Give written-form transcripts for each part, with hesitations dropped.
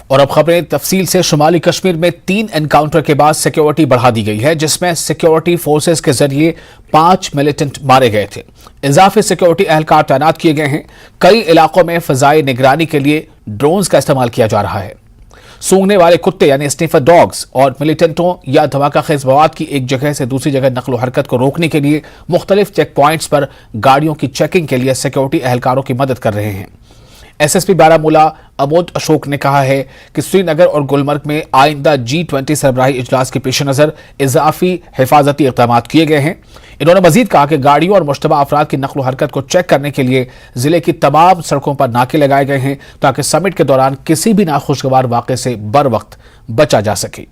और अब खबरें तफसील से। शुमाली कश्मीर में 3 एनकाउंटर के बाद सिक्योरिटी बढ़ा दी गई है, जिसमें सिक्योरिटी फोर्सेस के जरिए 5 मिलिटेंट मारे गए थे। इजाफी सिक्योरिटी एहलकार तैनात किए गए हैं। कई इलाकों में फजाई निगरानी के लिए ड्रोन्स का इस्तेमाल किया जा रहा है। सूंघने वाले कुत्ते यानी स्निफर डॉग्स और मिलिटेंटों या धमाका खेज मवाद की एक जगह से दूसरी जगह नकलो हरकत को रोकने के लिए मुख्तलिफ चेक पॉइंट्स पर गाड़ियों की चेकिंग के लिए सिक्योरिटी एहलकारों की मदद कर रहे हैं। एसएसपी बारामूला अमोद अशोक ने कहा है कि श्रीनगर और गुलमर्ग में आइंदा G20 सरबराही इजलास के पेश नजर इजाफी हिफाजती इक़दाम किए गए हैं। इन्होंने मजीद कहा कि गाड़ियों और मुश्तबा अफराद की नकलो हरकत को चेक करने के लिए जिले की तमाम सड़कों पर नाके लगाए गए हैं, ताकि समिट के दौरान किसी भी नाखुशगवार वाक़े से बर वक्त बचा जा सके।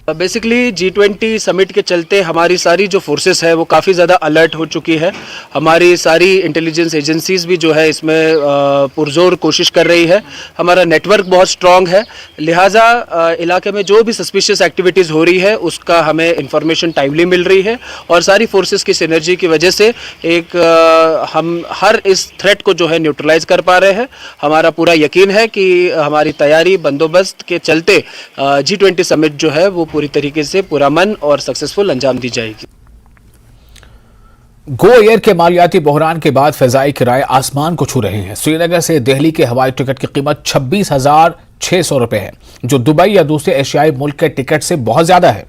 बेसिकली G20 समिट के चलते हमारी सारी जो फोर्सेस है वो काफ़ी ज़्यादा अलर्ट हो चुकी है। हमारी सारी इंटेलिजेंस एजेंसीज भी जो है इसमें पुरजोर कोशिश कर रही है। हमारा नेटवर्क बहुत स्ट्रॉन्ग है, लिहाजा इलाके में जो भी सस्पिशियस एक्टिविटीज़ हो रही है उसका हमें इंफॉर्मेशन टाइमली मिल रही है और सारी फोर्सेस की सिनर्जी की वजह से हम हर इस थ्रेट को जो है न्यूट्रलाइज कर पा रहे हैं। हमारा पूरा यकीन है कि हमारी तैयारी बंदोबस्त के चलते G20 समिट जो है वो पूरी तरीके से पुरअमन और सक्सेसफुल अंजाम दी जाएगी। गो एयर के मालियाती बहरान के बाद फजाई किराए आसमान को छू रहे हैं। श्रीनगर से दिल्ली के हवाई टिकट की कीमत 26,600 रुपए है, जो दुबई या दूसरे एशियाई मुल्क के टिकट से बहुत ज्यादा है।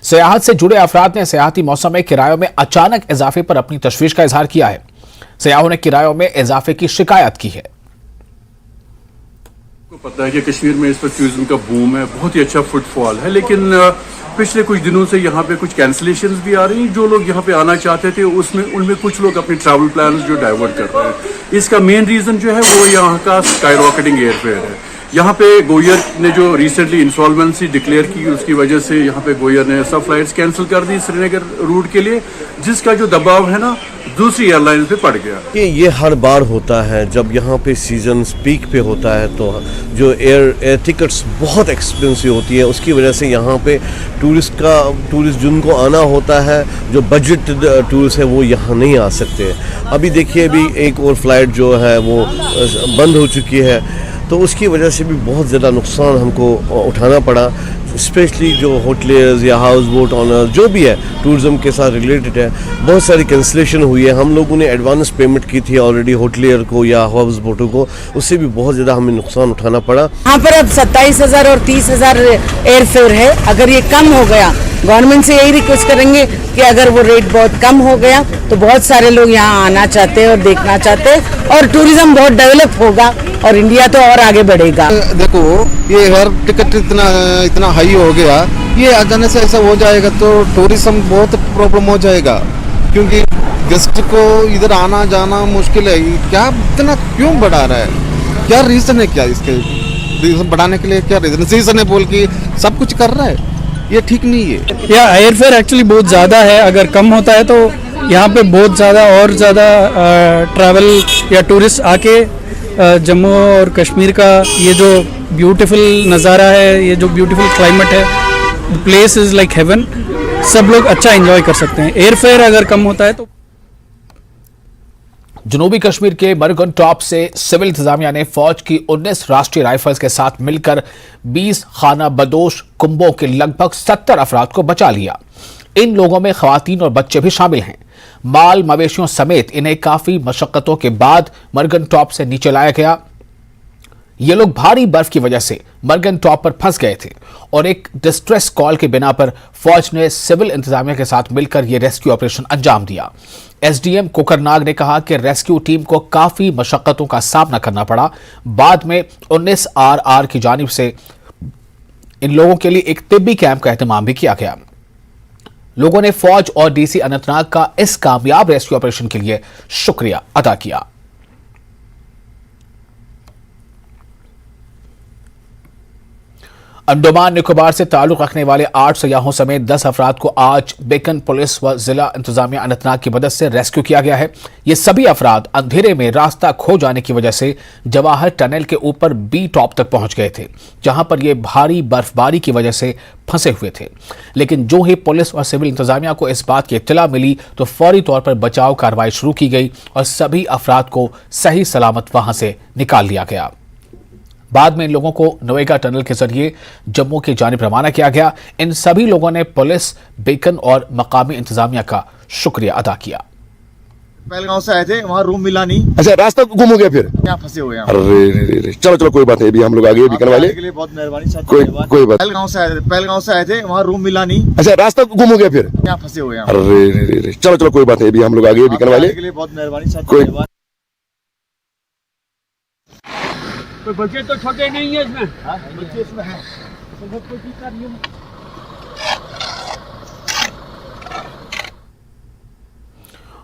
सियाहत से जुड़े अफराद ने सियाहती मौसम में किरायों में अचानक इजाफे पर अपनी तशवीश का इजहार किया है। सयाहों ने किरायों में इजाफे की शिकायत की है। पता है कि कश्मीर में इस पर टूरिज्म का बूम है, बहुत ही अच्छा फुटफॉल है, लेकिन पिछले कुछ दिनों से यहाँ पे कुछ कैंसिलेशंस भी आ रही हैं। जो लोग यहाँ पे आना चाहते थे उनमें कुछ लोग अपने ट्रैवल प्लान्स जो डाइवर्ट कर रहे हैं। इसका मेन रीज़न जो है वो यहाँ का स्काई रॉकेटिंग एयरफेयर है। यहाँ पे गोयर ने जो रिसेंटली इंसॉल्वेंसी डिक्लेयर की, उसकी वजह से यहाँ पे गोयर ने सब फ्लाइट्स कैंसिल कर दी श्रीनगर रूट के लिए, जिसका जो दबाव है ना दूसरी एयरलाइंस पे पड़ गया। ये हर बार होता है जब यहाँ पे सीजन पीक पे होता है, तो जो एयर टिकट्स बहुत एक्सपेंसिव होती है, उसकी वजह से यहाँ पे टूरिस्ट जिनको आना होता है, जो बजट टूरिस्ट है वो यहाँ नहीं आ सकते। अभी देखिए, अभी एक और फ्लाइट जो है वो बंद हो चुकी है, तो उसकी वजह से भी बहुत ज़्यादा नुकसान हमको उठाना पड़ा। स्पेशली जो होटलियर्स या हाउस बोट ऑनर जो भी है टूरिज्म के साथ रिलेटेड है, बहुत सारी कैंसिलेशन हुई है। हम लोगों ने एडवांस पेमेंट की थी ऑलरेडी होटलियर को या हाउस बोटों को, उससे भी बहुत ज़्यादा हमें नुकसान उठाना पड़ा। यहाँ पर अब 27,000 और 30,000 एयरफेयर है। अगर ये कम हो गया, गवर्नमेंट से यही रिक्वेस्ट करेंगे कि अगर वो रेट बहुत कम हो गया तो बहुत सारे लोग यहाँ आना चाहते हैं और देखना चाहते हैं और टूरिज्म बहुत डेवलप होगा और इंडिया तो और आगे बढ़ेगा। देखो, ये एयर टिकट इतना हाई हो गया, ये आ जाने से ऐसा हो जाएगा तो टूरिज्म बहुत प्रॉब्लम हो जाएगा, क्योंकि गेस्ट को इधर आना जाना मुश्किल है। क्या इतना क्यों बढ़ा रहा है? क्या रीजन है? क्या इसके रीजन बढ़ाने के लिए क्या रीजन है? बोल के सब कुछ कर रहा है, ये ठीक नहीं है। या एयरफेयर एक्चुअली बहुत ज़्यादा है। अगर कम होता है तो यहाँ पे बहुत ज़्यादा और ज़्यादा ट्रैवल या टूरिस्ट आके जम्मू और कश्मीर का ये जो ब्यूटीफुल नज़ारा है, ये जो ब्यूटीफुल क्लाइमेट है, the place is like heaven, सब लोग अच्छा एंजॉय कर सकते हैं। एयरफेयर अगर कम होता है तो। जनूबी कश्मीर के मरगन टॉप से सिविल इंतजामिया ने फौज की 19 राष्ट्रीय राइफल्स के साथ मिलकर 20 खाना बदोश कुंभों के लगभग 70 अफराद को बचा लिया। इन लोगों में खवातीन और बच्चे भी शामिल हैं। माल मवेशियों समेत इन्हें काफी मशक्कतों के बाद मरगन टॉप से नीचे लाया गया। ये लोग भारी बर्फ की वजह से मरगन टॉप पर फंस गए थे और एक डिस्ट्रेस कॉल के बिना पर फौज ने सिविल इंतजामिया के साथ मिलकर यह रेस्क्यू ऑपरेशन अंजाम दिया। एसडीएम कोकरनाग ने कहा कि रेस्क्यू टीम को काफी मशक्कतों का सामना करना पड़ा। बाद में 19 RR की जानिब से इन लोगों के लिए एक तिब्बी कैंप का एहतमाम भी किया गया। लोगों ने फौज और डीसी अनंतनाग का इस कामयाब रेस्क्यू ऑपरेशन के लिए शुक्रिया अदा किया। अंडमान निकोबार से ताल्लुक रखने वाले 8 सयाहों समेत 10 अफराद को आज बेकन पुलिस व जिला इंतजामिया अनंतनाग की मदद से रेस्क्यू किया गया है। ये सभी अफराद अंधेरे में रास्ता खो जाने की वजह से जवाहर टनल के ऊपर बी टॉप तक पहुंच गए थे, जहां पर ये भारी बर्फबारी की वजह से फंसे हुए थे। लेकिन जो ही पुलिस और सिविल इंतजामिया को इस बात की इत्तला मिली तो फौरी तौर पर बचाव कार्रवाई शुरू की गई और सभी अफराद को सही सलामत वहां से निकाल लिया गया। बाद में इन लोगों को नवेगा टनल के जरिए जम्मू की जानिब रवाना किया गया। इन सभी लोगों ने पुलिस, बेकन और मकामी इंतजामिया का शुक्रिया अदा किया। पहलगांव से आए थे, वहाँ रूम मिला नहीं। अच्छा, रास्ता गुम हो गया फिर यहाँ फंसे हुए हैं। अरे चलो कोई बात नहीं, अभी हम लोग आगे बीकन वाले के लिए बहुत मेहरबानी साहब। कोई बात। पहलगांव से आए थे, वहाँ रूम मिला नहीं। अच्छा, रास्ता गुम हो गया फिर यहाँ फंसे हुए हैं। अरे चलो कोई बात नहीं, अभी हम लोग आगे बीकन वाले के लिए बहुत मेहरबानी साहब। कोई बच्चे तो छोटे नहीं है इसमें। बच्चे इसमें हैं।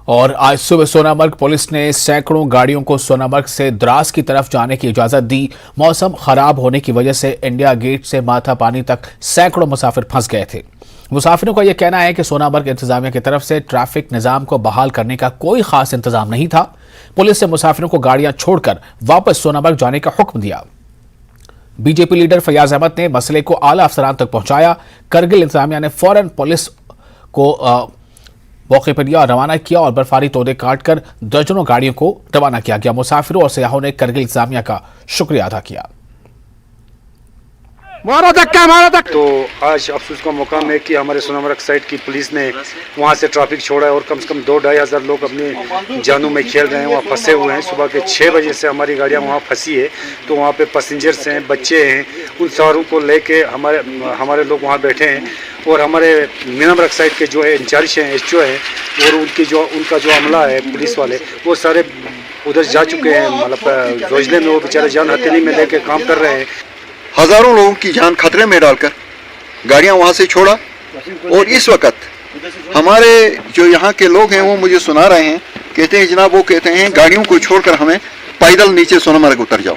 और आज सुबह सोनामर्ग पुलिस ने सैकड़ों गाड़ियों को सोनामर्ग से द्रास की तरफ जाने की इजाजत दी। मौसम खराब होने की वजह से इंडिया गेट से माथा पानी तक सैकड़ों मुसाफिर फंस गए थे। मुसाफिरों का यह कहना है कि सोनामर्ग इंतजामिया की तरफ से ट्रैफिक निजाम को बहाल करने का कोई खास इंतजाम नहीं था। पुलिस ने मुसाफिरों को गाड़ियां छोड़कर वापस सोनामर्ग जाने का हुक्म दिया। बीजेपी लीडर फयाज अहमद ने मसले को आला अफसरान तक पहुंचाया। करगिल इंतजामिया ने फौरन पुलिस को मौके पर लिया और रवाना किया और बर्फारी तोदे काटकर दर्जनों गाड़ियों को रवाना किया गया। मुसाफिरों और सयाहों ने करगिल इंतजामिया का शुक्रिया अदा किया। तो आज अफसोस का मुकाम है कि हमारे सोनामर्ग साइड की पुलिस ने वहाँ से ट्रैफिक छोड़ा है और कम से कम 2-2.5 हज़ार लोग अपने जानों में खेल रहे हैं, वहाँ फंसे हुए हैं। सुबह के 6 बजे से हमारी गाड़ियाँ वहाँ फंसी है, तो वहाँ पे पैसेंजर्स हैं, बच्चे हैं, उन सारों को लेके हमारे लोग वहाँ बैठे हैं। और हमारे मीनामर्ग साइड के जो है इंचार्ज हैं, SHO हैं, और उनका जो अमला है पुलिस वाले, वो सारे उधर जा चुके हैं। मतलब रोजले में वो बेचारे जान हथेली में लेके काम कर रहे हैं। हजारों लोगों की जान खतरे में डालकर गाड़ियां वहां से छोड़ा। और इस वक्त हमारे जो यहाँ के लोग हैं वो मुझे सुना रहे हैं, कहते हैं जनाब, वो कहते हैं गाड़ियों को छोड़कर हमें पैदल नीचे सोनामर्ग उतर जाओ।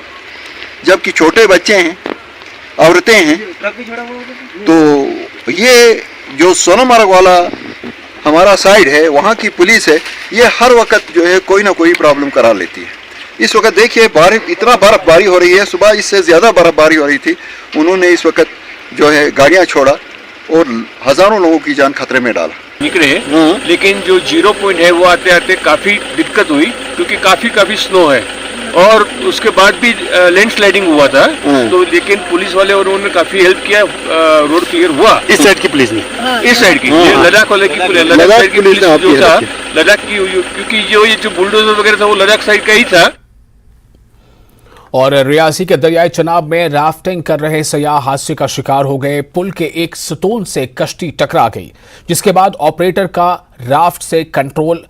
जबकि छोटे बच्चे हैं, औरतें हैं। तो ये जो सोनामर्ग वाला हमारा साइड है, वहाँ की पुलिस है, ये हर वक्त जो है कोई ना कोई प्रॉब्लम करा लेती है। इस वक्त देखिए इतना बर्फबारी हो रही है, सुबह इससे ज़्यादा बर्फबारी हो रही थी। उन्होंने इस वक्त जो है गाड़ियां छोड़ा और हज़ारों लोगों की जान खतरे में डाला। निकले, लेकिन जो 0 पॉइंट है वो आते आते काफ़ी दिक्कत हुई, क्योंकि काफ़ी स्नो है और उसके बाद भी लैंडस्लाइडिंग हुआ था। तो लेकिन पुलिस वाले और उन्होंने काफ़ी हेल्प किया, रोड क्लियर हुआ। इस साइड की पुलिस ने, इस साइड की लद्दाख वाले की लद्दाख की पुलिस जो था, लद्दाख की, क्योंकि ये जो बुलडोजर वगैरह था वो लद्दाख साइड का ही था। और रियासी के दरियाई चनाब में राफ्टिंग कर रहे सयाह हादसे का शिकार हो गए। पुल के एक सतून से कश्ती टकरा गई, जिसके बाद ऑपरेटर का राफ्ट से कंट्रोल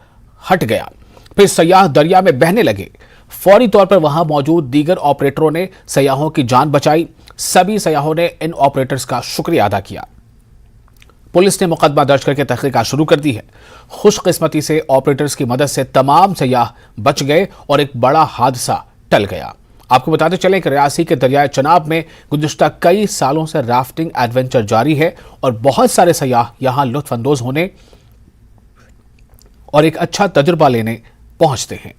हट गया। फिर सयाह दरिया में बहने लगे। फौरी तौर पर वहां मौजूद दीगर ऑपरेटरों ने सयाहों की जान बचाई। सभी सयाहों ने इन ऑपरेटर्स का शुक्रिया अदा किया। पुलिस ने मुकदमा दर्ज करके तहकीकात शुरू कर दी है। खुशकिस्मती से ऑपरेटर्स की मदद से तमाम सयाह बच गए और एक बड़ा हादसा टल गया। आपको बताते चलें कि रियासी के दरियाए चनाब में गुज़िश्ता कई सालों से राफ्टिंग एडवेंचर जारी है और बहुत सारे सयाह यहां लुत्फ अंदोज होने और एक अच्छा तजुर्बा लेने पहुंचते हैं।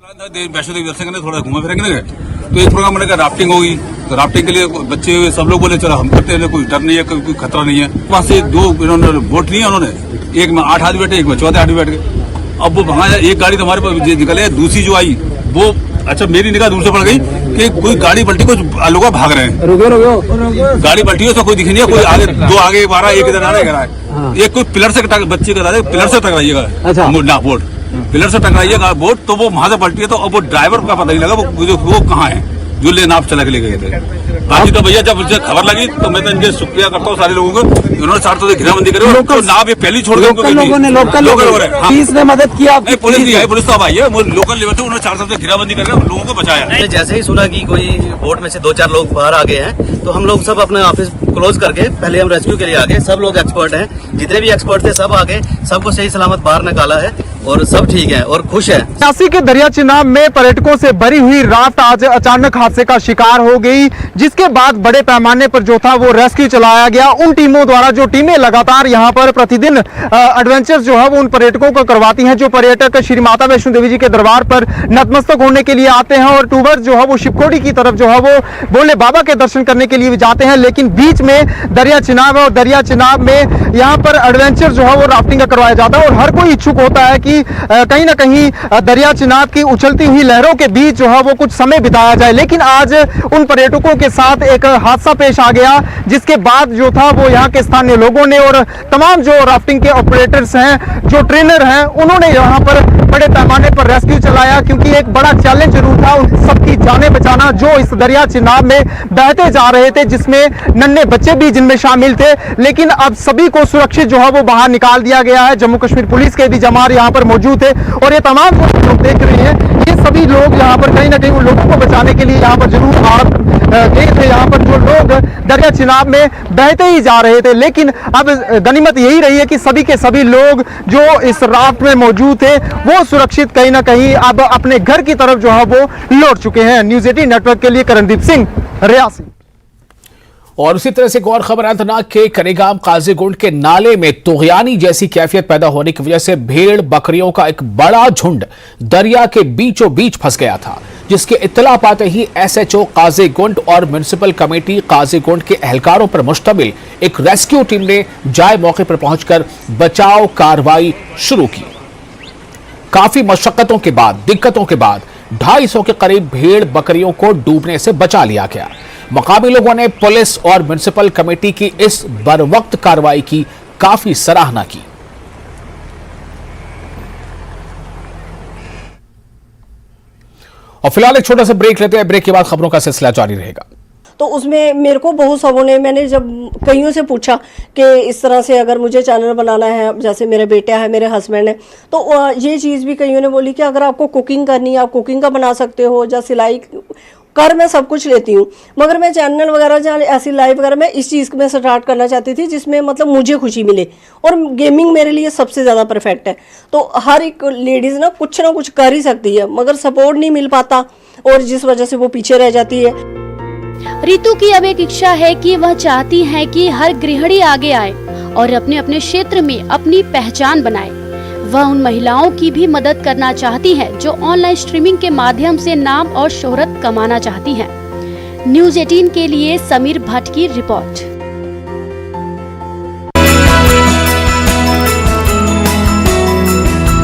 वैष्णो देवी दर्शन करने थोड़ा घूमा फिरेंगे ना, तो एक प्रोग्राम बनेगा, राफ्टिंग होगी। तो राफ्टिंग के लिए बच्चे सब लोग बोले चलो हम करते हैं, कोई डर नहीं है, कोई खतरा नहीं है। वहां से 2 इन्होंने बोट ली है, उन्होंने एक में 8 आदमी बैठे, एक में 14 आदमी बैठ गए। अब वो भगा, एक गाड़ी तो हमारे पास निकले, दूसरी जो आई वो, अच्छा मेरी निगाह दूर से पड़ गई कि कोई गाड़ी पलटी, कुछ लोग भाग रहे हैं। रुको गाड़ी पलटी है, उसका कोई दिख नहीं है, कोई आगे 2 आगे 12, एक इधर आ रहा है। एक कोई पिलर से बच्चे का पिलर से टकराइएगा, बोट पिलर से टकराइएगा बोट, तो वो वहां से पलटी है। तो अब वो ड्राइवर का पता नहीं लगा वो कहाँ है, जो ले नाव चला के ले गए थे। बाकी तो भैया जब मुझे खबर लगी तो मैं तो इनके शुक्रिया करता हूँ सारे लोगों को, उन्होंने 400 से घेराबंदी करी। तो नाव ये पहली छोड़ गए, पुलिस ने मदद किया, पुलिस नहीं आई, पुलिस तो अब आई है, लोकल लेवल से उन्होंने 400 से घेराबंदी करके लोगों को बचाया। जैसे ही सुना कि कोई बोट में से 2-4 लोग बाहर आ गए हैं, तो हम लोग सब अपने ऑफिस क्लोज करके पहले हम रेस्क्यू के लिए आ गए। सब लोग एक्सपर्ट हैं, जितने भी एक्सपर्ट थे सब आ गए, सबको सही सलामत बाहर निकाला है। और सब ठीक है और खुश है। झांसी के दरिया चिनाब में पर्यटकों से भरी हुई राफ्ट आज अचानक हादसे का शिकार हो गई, जिसके बाद बड़े पैमाने पर जो था वो रेस्क्यू चलाया गया। उन टीमों द्वारा जो टीमें लगातार यहाँ पर प्रतिदिन एडवेंचर जो है वो उन पर्यटकों को करवाती हैं। जो पर्यटक श्री माता वैष्णो देवी जी के दरबार पर नतमस्तक होने के लिए आते हैं और टूवर्स जो है वो शिवखोड़ी की तरफ जो है वो भोले बाबा के दर्शन करने के लिए भी जाते हैं, लेकिन बीच में दरिया चिनाब है और दरिया चिनाब में यहाँ पर एडवेंचर जो है वो राफ्टिंग का करवाया जाता है और हर कोई इच्छुक होता है कि कहीं ना कहीं दरिया चिनाब की उछलती हुई लहरों के बीच जो है वो कुछ समय बिताया जाए। लेकिन आज उन पर्यटकों के साथ एक हादसा पेश आ गया, जिसके बाद जो था वो यहाँ के स्थानीय लोगों ने और तमाम जो राफ्टिंग के ऑपरेटर्स हैं, जो ट्रेनर हैं, उन्होंने यहाँ पर बड़े पैमाने पर रेस्क्यू चलाया, क्योंकि एक बड़ा चैलेंज जरूर था उन सबकी जानें बचाना जो इस दरिया चिनाब में बहते जा रहे थे, जिसमें नन्हे बच्चे भी जिनमें शामिल थे। लेकिन अब सभी को सुरक्षित जो है वो बाहर निकाल दिया गया है। जम्मू कश्मीर पुलिस के भी जवान यहाँ पर मौजूद थे और ये तमाम जो लोग देख रहे हैं, ये सभी लोग यहाँ पर कहीं ना कहीं उन लोगों को बचाने के लिए यहाँ पर जरूर गए थे। यहाँ पर जो लोग दरिया चिनाब में बहते ही जा रहे थे, लेकिन अब गनीमत यही रही है कि सभी के सभी लोग जो इस राफ्ट में मौजूद थे वो सुरक्षित कहीं ना कहीं अब अपने घर की तरफ जो है वो लौट चुके हैं। न्यूज़ 18 नेटवर्क के लिए करणदीप सिंह, रियासी। और उसी तरह से एक और खबर, अनंतनाग के करेगाम काजीगुंड के नाले में तुगयानी जैसी कैफियत पैदा होने की वजह से भेड़ बकरियों का एक बड़ा झुंड दरिया के बीचों बीच फंस गया था, जिसके इत्तला पाते ही एसएचओ काजीगुंड और म्युनिसिपल कमेटी काजीगुंड के एहलकारों पर मुश्तमिल एक रेस्क्यू टीम ने जाए मौके पर पहुंचकर बचाव कार्रवाई शुरू की। काफी मशक्कतों के बाद, दिक्कतों के बाद 250 के करीब भेड़ बकरियों को डूबने से बचा लिया गया। मकामी लोगों ने पुलिस और म्युनिसिपल कमेटी की इस बरवक्त कार्रवाई की काफी सराहना की। और फिलहाल एक छोटा सा ब्रेक लेते हैं, ब्रेक के बाद खबरों का सिलसिला जारी रहेगा। तो उसमें मेरे को बहुत सबों ने, मैंने जब कईयों से पूछा कि इस तरह से अगर मुझे चैनल बनाना है, जैसे मेरे बेटा है, मेरे हस्बैंड है, तो ये चीज़ भी कईयों ने बोली कि अगर आपको कुकिंग करनी है आप कुकिंग का बना सकते हो, या सिलाई कर मैं सब कुछ लेती हूँ, मगर मैं चैनल वगैरह या ऐसी लाइव वगैरह मैं इस चीज़ में स्टार्ट करना चाहती थी जिसमें मतलब मुझे खुशी मिले, और गेमिंग मेरे लिए सबसे ज़्यादा परफेक्ट है। तो हर एक लेडीज़ ना कुछ कर ही सकती है, मगर सपोर्ट नहीं मिल पाता और जिस वजह से वो पीछे रह जाती है। रितु की अब एक इच्छा है कि वह चाहती है कि हर गृहिणी आगे आए और अपने अपने क्षेत्र में अपनी पहचान बनाए। वह उन महिलाओं की भी मदद करना चाहती है जो ऑनलाइन स्ट्रीमिंग के माध्यम से नाम और शोहरत कमाना चाहती हैं। न्यूज़ 18 के लिए समीर भट्ट की रिपोर्ट।